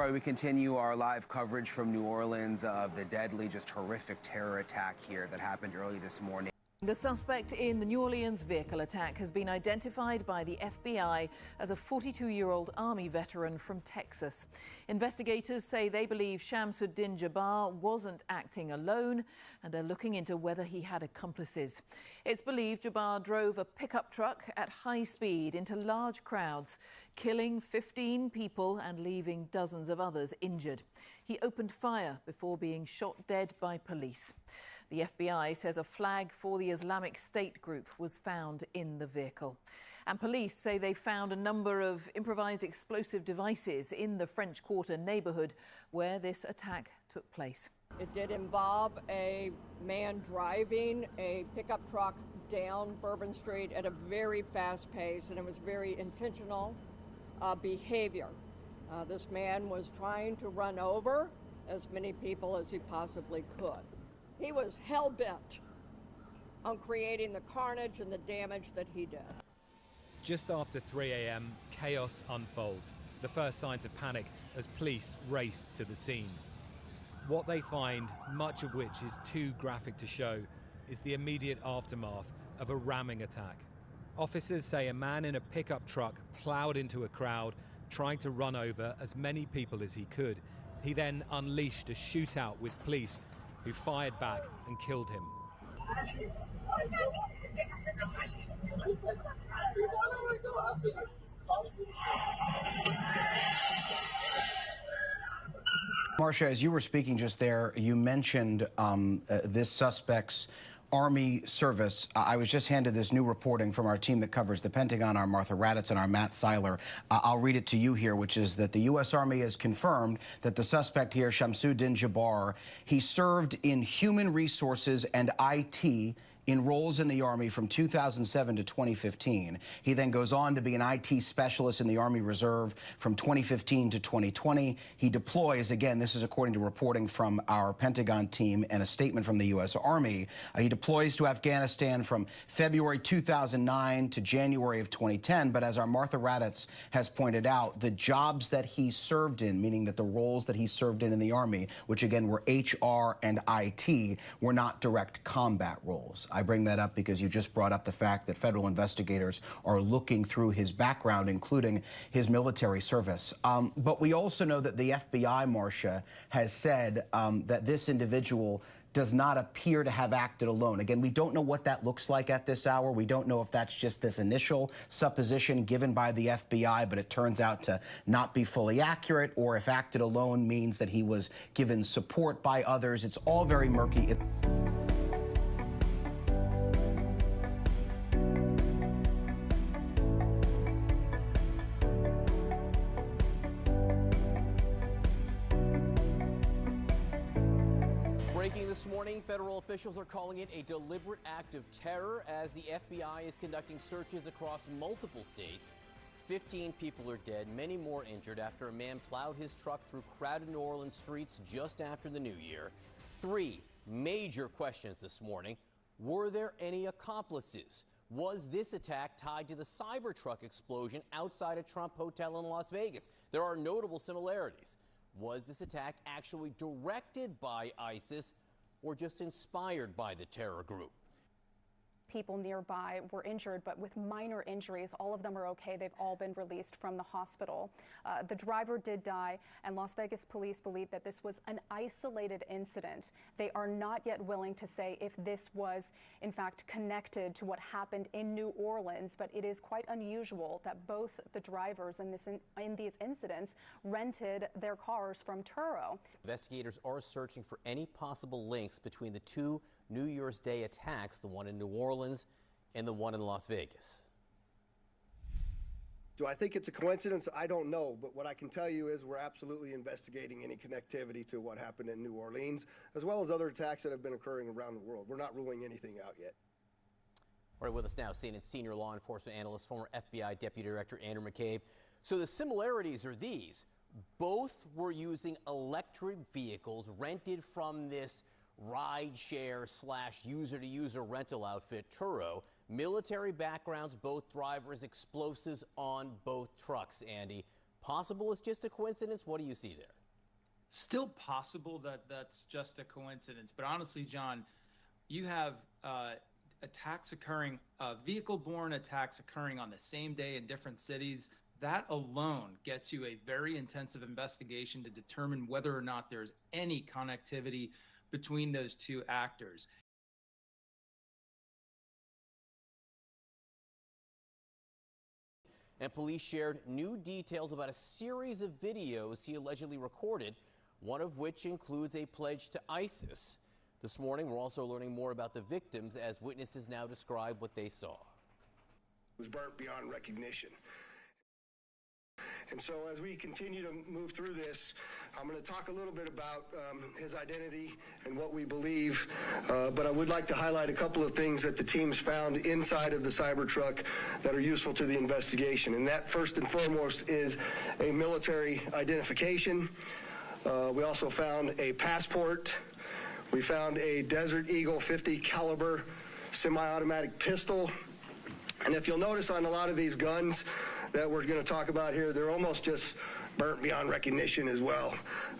Victoria, we continue our live coverage from New Orleans of the deadly, just horrific terror attack here that happened early this morning. The suspect in the New Orleans vehicle attack has been identified by the FBI as a 42-year-old Army veteran from Texas. Investigators say they believe Shamsuddin Jabbar wasn't acting alone, and they're looking into whether he had accomplices. It's believed Jabbar drove a pickup truck at high speed into large crowds, killing 15 people and leaving dozens of others injured. He opened fire before being shot dead by police. The FBI says a flag for the Islamic State group was found in the vehicle. And police say they found a number of improvised explosive devices in the French Quarter neighborhood where this attack took place. It did involve a man driving a pickup truck down Bourbon Street at a very fast pace, and it was very intentional behavior. This man was trying to run over as many people as he possibly could. He was hell-bent on creating the carnage and the damage that he did. Just after 3 a.m., chaos unfolds. The first signs of panic as police race to the scene. What they find, much of which is too graphic to show, is the immediate aftermath of a ramming attack. Officers say a man in a pickup truck plowed into a crowd, trying to run over as many people as he could. He then unleashed a shootout with police, who fired back and killed him. Marcia, as you were speaking just there, you mentioned this suspect's Army service. I was just handed this new reporting from our team that covers the Pentagon, our Martha Raddatz and our Matt Seiler. I'll read it to you here, which is that the U.S. Army has confirmed that the suspect here, Shamsuddin Jabbar, he served in human resources and IT in roles in the Army from 2007 to 2015. He then goes on to be an IT specialist in the Army Reserve from 2015 to 2020. He deploys, again, this is according to reporting from our Pentagon team and a statement from the U.S. Army. He deploys to Afghanistan from February 2009 to January of 2010. But as our Martha Raddatz has pointed out, the jobs that he served in, meaning that the roles that he served in the Army, which again were HR and IT, were not direct combat roles. I bring that up because you just brought up the fact that federal investigators are looking through his background, including his military service. But we also know that the FBI, Marcia, has said that this individual does not appear to have acted alone. Again, we don't know what that looks like at this hour. We don't know if that's just this initial supposition given by the FBI, but it turns out to not be fully accurate, or if acted alone means that he was given support by others. It's all very murky. Breaking this morning, federal officials are calling it a deliberate act of terror as the FBI is conducting searches across multiple states. 15 people are dead, many more injured after a man plowed his truck through crowded New Orleans streets just after the new year. 3 major questions this morning. Were there any accomplices? Was this attack tied to the Cybertruck explosion outside a Trump hotel in Las Vegas? There are notable similarities. Was this attack actually directed by ISIS or just inspired by the terror group? People nearby were injured, but with minor injuries. All of them are okay. They've all been released from the hospital. The driver did die, and Las Vegas police believe that this was an isolated incident. They are not yet willing to say if this was, in fact, connected to what happened in New Orleans, but it is quite unusual that both the drivers in these incidents rented their cars from Turo. Investigators are searching for any possible links between the two New Year's Day attacks, the one in New Orleans and the one in Las Vegas. Do I think it's a coincidence? I don't know, but what I can tell you is we're absolutely investigating any connectivity to what happened in New Orleans, as well as other attacks that have been occurring around the world. We're not ruling anything out yet. All right, with us now, CNN senior law enforcement analyst, former FBI Deputy Director Andrew McCabe. So the similarities are these. Both were using electric vehicles rented from this ride-share / user-to-user rental outfit, Turo. Military backgrounds, both drivers, explosives on both trucks, Andy. Possible it's just a coincidence? What do you see there? Still possible that that's just a coincidence, but honestly, John, you have attacks occurring, vehicle-borne attacks occurring on the same day in different cities. That alone gets you a very intensive investigation to determine whether or not there's any connectivity between those two actors. And police shared new details about a series of videos he allegedly recorded, one of which includes a pledge to ISIS. This morning, we're also learning more about the victims as witnesses now describe what they saw. It was burnt beyond recognition. And so as we continue to move through this, I'm going to talk a little bit about his identity and what we believe, but I would like to highlight a couple of things that the teams found inside of the Cybertruck that are useful to the investigation. And that, first and foremost, is a military identification. We also found a passport. We found a Desert Eagle 50 caliber semi-automatic pistol. And if you'll notice on a lot of these guns that we're going to talk about here, they're almost just burnt beyond recognition as well.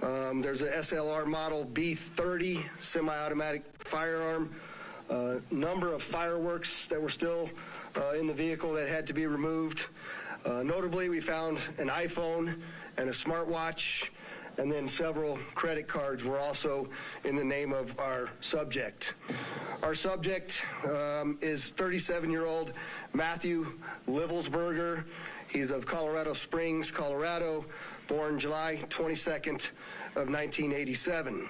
There's a SLR model B30 semi-automatic firearm, number of fireworks that were still in the vehicle that had to be removed. Notably, we found an iPhone and a smartwatch, and then several credit cards were also in the name of our subject. Our subject is 37-year-old Matthew Livelsberger. He's of Colorado Springs, Colorado, born July 22nd of 1987.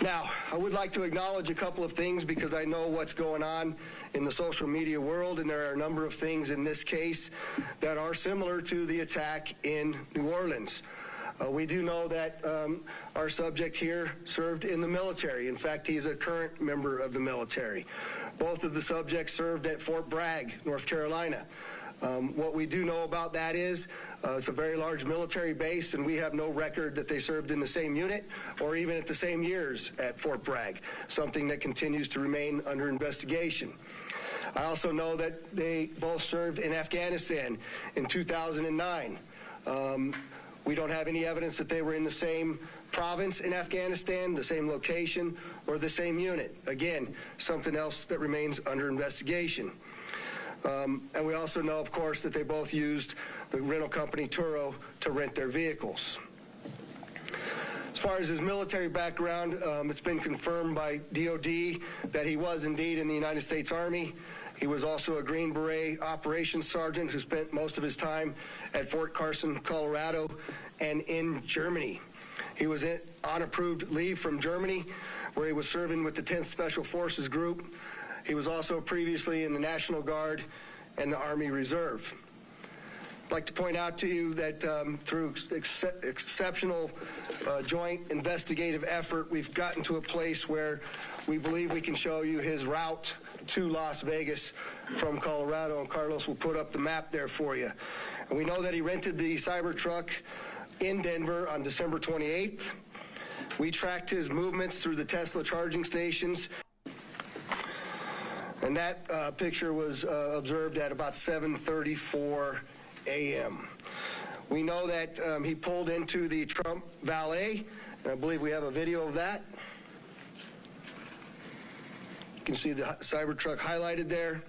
Now, I would like to acknowledge a couple of things because I know what's going on in the social media world, and there are a number of things in this case that are similar to the attack in New Orleans. We do know that our subject here served in the military. In fact, he's a current member of the military. Both of the subjects served at Fort Bragg, North Carolina. What we do know about that is it's a very large military base, and we have no record that they served in the same unit or even at the same years at Fort Bragg, something that continues to remain under investigation. I also know that they both served in Afghanistan in 2009. We don't have any evidence that they were in the same province in Afghanistan, the same location, or the same unit. Again, something else that remains under investigation. And we also know, of course, that they both used the rental company Turo to rent their vehicles. As far as his military background, it's been confirmed by DOD that he was indeed in the United States Army. He was also a Green Beret operations sergeant who spent most of his time at Fort Carson, Colorado, and in Germany. He was on approved leave from Germany, where he was serving with the 10th Special Forces Group. He was also previously in the National Guard and the Army Reserve. I'd like to point out to you that through exceptional joint investigative effort, we've gotten to a place where we believe we can show you his route to Las Vegas from Colorado, and Carlos will put up the map there for you. And we know that he rented the Cybertruck in Denver on December 28th. We tracked his movements through the Tesla charging stations, and that picture was observed at about 7:34 a.m. We know that he pulled into the Trump Valet, and I believe we have a video of that. You can see the Cybertruck highlighted there.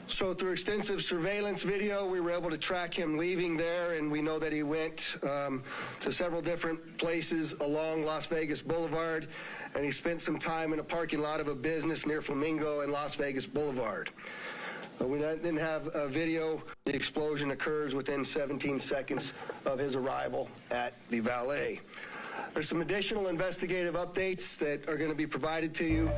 So through extensive surveillance video, we were able to track him leaving there, and we know that he went to several different places along Las Vegas Boulevard, and he spent some time in a parking lot of a business near Flamingo and Las Vegas Boulevard. We then have a video. The explosion occurs within 17 seconds of his arrival at the Valet. There's some additional investigative updates that are going to be provided to you.